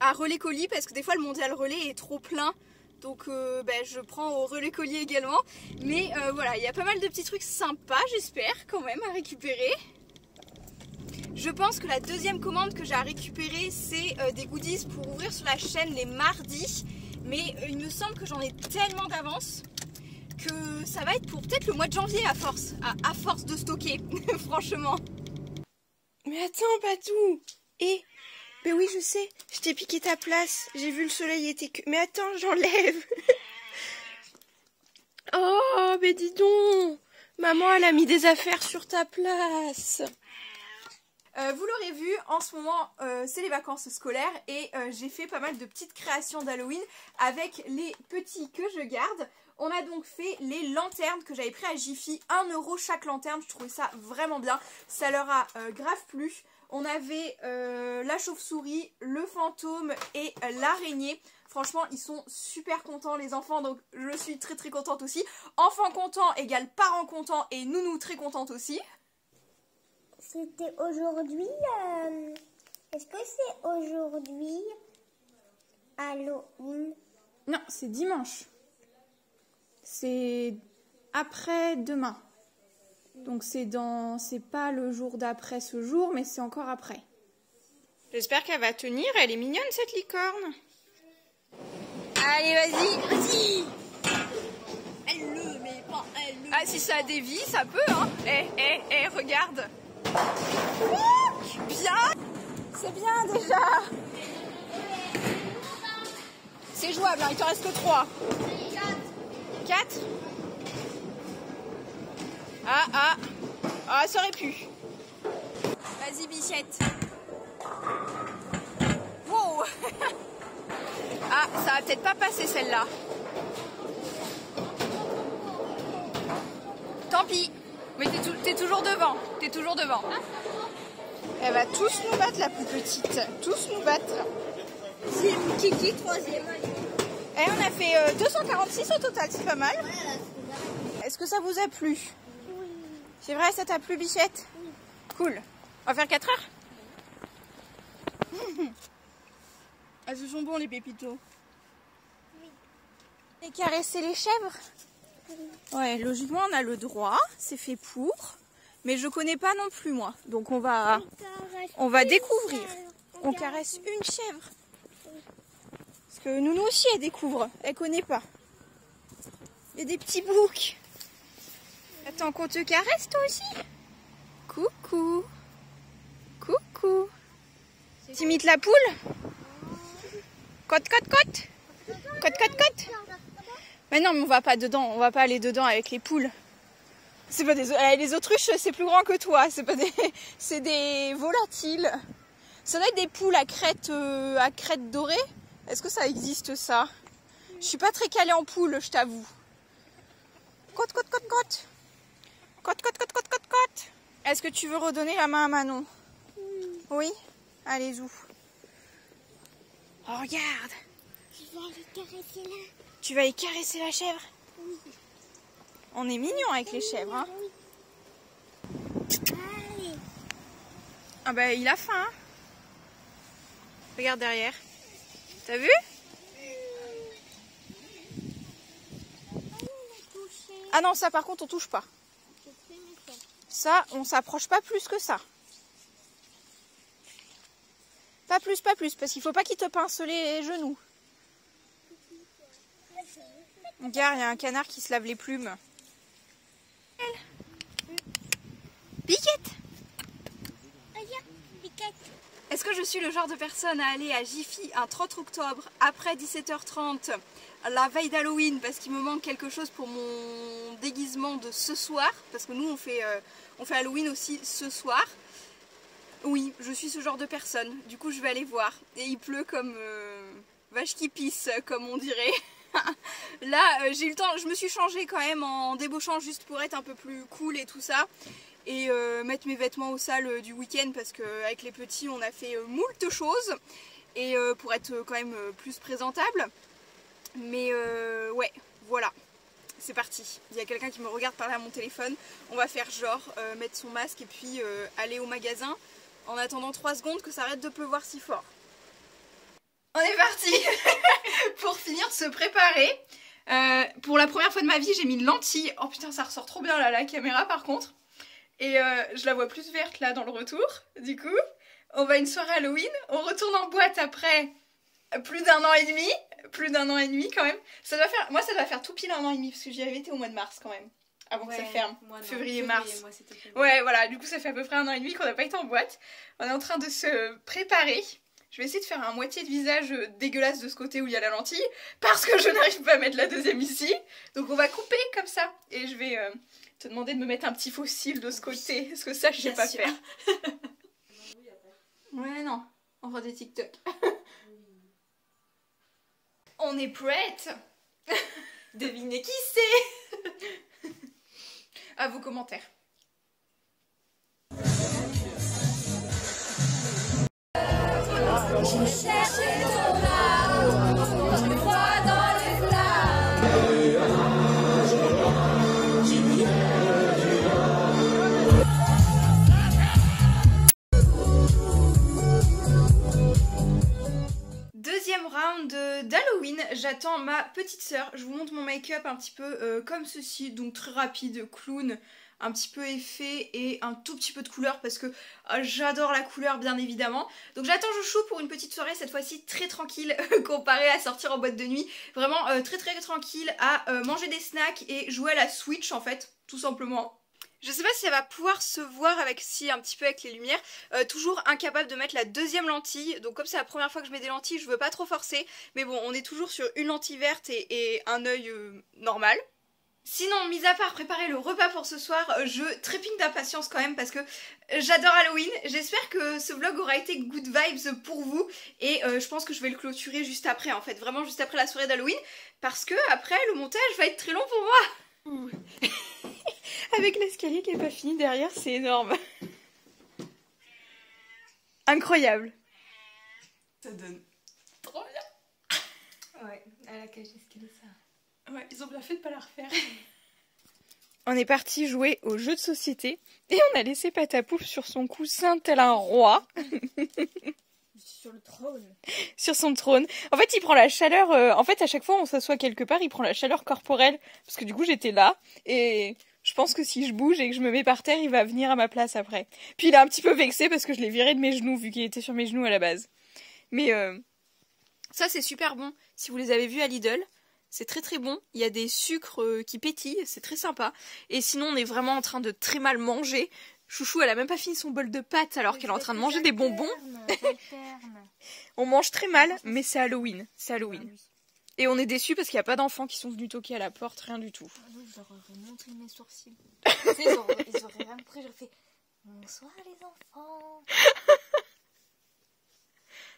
à Relais Colis, parce que des fois, le Mondial Relais est trop plein. Donc je prends au Relais Colis également. Mais voilà, il y a pas mal de petits trucs sympas, j'espère, quand même, à récupérer. Je pense que la deuxième commande que j'ai à récupérer, c'est des goodies pour ouvrir sur la chaîne les mardis. Mais il me semble que j'en ai tellement d'avance que ça va être pour peut-être le mois de janvier à force de stocker, franchement. Mais attends, Patou. Ben oui, je sais, je t'ai piqué ta place. J'ai vu le soleil était que... Mais attends, j'enlève. Oh, mais dis donc. Maman, elle a mis des affaires sur ta place. Vous l'aurez vu, en ce moment, c'est les vacances scolaires et j'ai fait pas mal de petites créations d'Halloween avec les petits que je garde. On a donc fait les lanternes que j'avais pris à Jiffy, 1 € chaque lanterne. Je trouvais ça vraiment bien. Ça leur a grave plu. On avait la chauve-souris, le fantôme et l'araignée. Franchement, ils sont super contents les enfants, donc je suis très très contente aussi. Enfants contents égale parents contents et nounou très contente aussi. C'était aujourd'hui. Est-ce que c'est aujourd'hui Halloween? Non, c'est dimanche. C'est après-demain. Donc c'est pas le jour d'après ce jour, mais c'est encore après. J'espère qu'elle va tenir. Elle est mignonne cette licorne. Allez, vas-y. Elle le met pas, elle le. Ah, si ça dévie, ça peut, hein. Regarde. Bien. C'est bien déjà. C'est jouable, hein. Il t'en reste que 3. 4. Ah, ça aurait pu. Vas-y, bichette. Wow. Ah, ça va peut-être pas passer celle-là. Tant pis. Mais t'es toujours devant. T'es toujours devant. Elle va tous nous battre, la plus petite. Tous nous battre. C'est Kiki, 3e. Et on a fait 246 au total, c'est pas mal. Est-ce que ça vous a plu? Oui. C'est vrai, ça t'a plu, bichette? Oui. Cool. On va faire 4 heures? Ah, ce sont bons les pépitos. Oui. Et caresser les chèvres? Ouais, logiquement on a le droit, c'est fait pour. Mais je connais pas non plus moi. Donc on va découvrir. On caresse une chèvre. Parce que Nounou aussi elle découvre, elle connaît pas. Il y a des petits boucs. Attends qu'on te caresse toi aussi? Coucou. Coucou. T'imites la poule? Cote, cote, cote. Cote, cote, cote. Mais non, mais on va pas dedans, on va pas aller dedans avec les poules. C'est pas des... les autruches, c'est plus grand que toi. C'est pas des... C'est des volatiles. Ça doit être des poules à crête dorée. Est-ce que ça existe, ça? Je suis pas très calée en poules, je t'avoue. Cote, cote, cote, cote. Cote, cote, cote, cote, cote, cote. Est-ce que tu veux redonner la main à Manon? Oui. Allez, zou. Oh, regarde. Je vais aller caresser là. Tu vas y caresser la chèvre? Oui. On est mignons avec les chèvres, hein. Oui. Allez. Ah bah, il a faim, hein. Regarde derrière. T'as vu? Ah non, ça par contre, on touche pas. Ça, on s'approche pas plus que ça. Pas plus, parce qu'il faut pas qu'il te pince les genoux. Regarde, il y a un canard qui se lave les plumes. Piquette! Est-ce que je suis le genre de personne à aller à Jiffy un 30 octobre après 17h30 la veille d'Halloween parce qu'il me manque quelque chose pour mon déguisement de ce soir? Parce que nous on fait Halloween aussi ce soir. Oui, je suis ce genre de personne. Du coup je vais aller voir. Et il pleut comme vache qui pisse, comme on dirait. Là j'ai eu le temps, je me suis changée quand même en débauchant juste pour être un peu plus cool et tout ça. Et mettre mes vêtements au sale du week-end parce qu'avec les petits on a fait moult choses et pour être quand même plus présentable. Mais ouais, voilà, c'est parti. Il y a quelqu'un qui me regarde parler à mon téléphone. On va faire genre mettre son masque et puis aller au magasin en attendant 3 secondes que ça arrête de pleuvoir si fort. On est parti pour finir de se préparer. Pour la première fois de ma vie j'ai mis une lentille. Oh putain, ça ressort trop bien là la caméra par contre. Et je la vois plus verte là dans le retour. Du coup, on va à une soirée Halloween. On retourne en boîte après plus d'1 an et demi. Plus d'1 an et demi quand même. Moi ça doit faire tout pile 1 an et demi parce que j'y avais été au mois de mars quand même. Avant que ça ferme. Février-mars. Ouais voilà, du coup ça fait à peu près 1 an et demi qu'on n'a pas été en boîte. On est en train de se préparer. Je vais essayer de faire un moitié de visage dégueulasse de ce côté où il y a la lentille. Parce que je n'arrive pas à mettre la deuxième ici. Donc on va couper comme ça. Et je vais... te demander de me mettre un petit faux cil de ce côté, parce que ça je sais pas faire. Ouais non, on fera des TikTok. On est prête. Devinez qui c'est. À vos commentaires. Je cherchais ton amour, je me vois dans les flammes. Deuxième round d'Halloween, j'attends ma petite sœur. Je vous montre mon make-up un petit peu comme ceci, donc très rapide, clown, un petit peu effet et un tout petit peu de couleur parce que j'adore la couleur bien évidemment. Donc j'attends Chouchou pour une petite soirée cette fois-ci très tranquille comparé à sortir en boîte de nuit. Vraiment très tranquille à manger des snacks et jouer à la Switch en fait, tout simplement. Je sais pas si ça va pouvoir se voir avec un petit peu avec les lumières. Toujours incapable de mettre la deuxième lentille. Donc comme c'est la première fois que je mets des lentilles, je veux pas trop forcer. Mais bon, on est toujours sur une lentille verte et un œil normal. Sinon, mis à part préparer le repas pour ce soir, je trépigne d'impatience quand même parce que j'adore Halloween. J'espère que ce vlog aura été good vibes pour vous. Et je pense que je vais le clôturer juste après en fait. Vraiment juste après la soirée d'Halloween. Parce que après, le montage va être très long pour moi. Avec l'escalier qui est pas fini derrière, c'est énorme. Incroyable. Ça donne trop bien. Ouais, à la cage d'escalier ça. Ouais, ils ont bien fait de pas la refaire. On est parti jouer au jeu de société et on a laissé Patapouf sur son coussin tel un roi. Sur le trône. Sur son trône. En fait, il prend la chaleur... en fait, à chaque fois on s'assoit quelque part, il prend la chaleur corporelle. Parce que du coup, j'étais là et... je pense que si je bouge et que je me mets par terre, il va venir à ma place après. Puis il est un petit peu vexé parce que je l'ai viré de mes genoux, vu qu'il était sur mes genoux à la base. Mais ça, c'est super bon. Si vous les avez vus à Lidl, c'est très bon. Il y a des sucres qui pétillent, c'est très sympa. Et sinon, on est vraiment en train de très mal manger. Chouchou, elle a même pas fini son bol de pâtes alors qu'elle est en train de manger des bonbons. On mange très mal, mais c'est Halloween. C'est Halloween. Et on est déçus parce qu'il n'y a pas d'enfants qui sont venus toquer à la porte, rien du tout. Moi, je leur aurais montré mes sourcils. Tu sais, ils auraient rien compris. J'aurais fait bonsoir les enfants.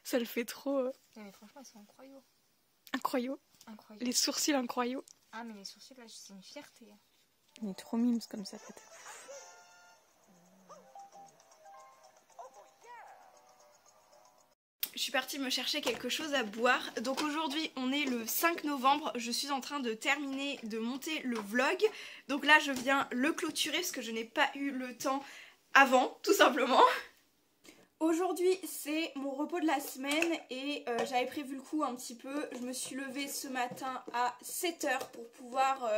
Ça le fait trop. Mais franchement, ils sont incroyables. Incroyable. Incroyable. Les sourcils incroyables. Ah, mais les sourcils, là, c'est une fierté. Il est trop mimes comme ça, peut-être. Je suis partie me chercher quelque chose à boire. Donc aujourd'hui on est le 5 novembre, je suis en train de terminer de monter le vlog. Donc là je viens le clôturer parce que je n'ai pas eu le temps avant, tout simplement. Aujourd'hui c'est mon repos de la semaine et j'avais prévu le coup un petit peu. Je me suis levée ce matin à 7 h pour pouvoir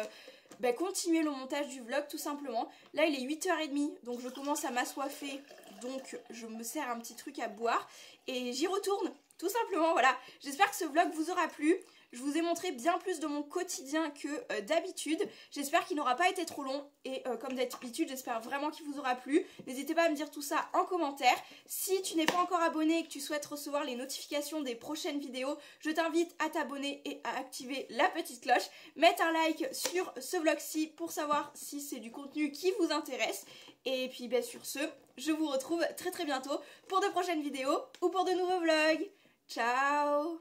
continuer le montage du vlog tout simplement. Là il est 8h30 donc je commence à m'assoiffer. Donc je me sers un petit truc à boire et j'y retourne tout simplement, voilà. J'espère que ce vlog vous aura plu. Je vous ai montré bien plus de mon quotidien que d'habitude. J'espère qu'il n'aura pas été trop long et comme d'habitude j'espère vraiment qu'il vous aura plu. N'hésitez pas à me dire tout ça en commentaire. Si tu n'es pas encore abonné et que tu souhaites recevoir les notifications des prochaines vidéos, je t'invite à t'abonner et à activer la petite cloche. Mettre un like sur ce vlog-ci pour savoir si c'est du contenu qui vous intéresse. Et puis sur ce, je vous retrouve très bientôt pour de prochaines vidéos ou pour de nouveaux vlogs. Ciao!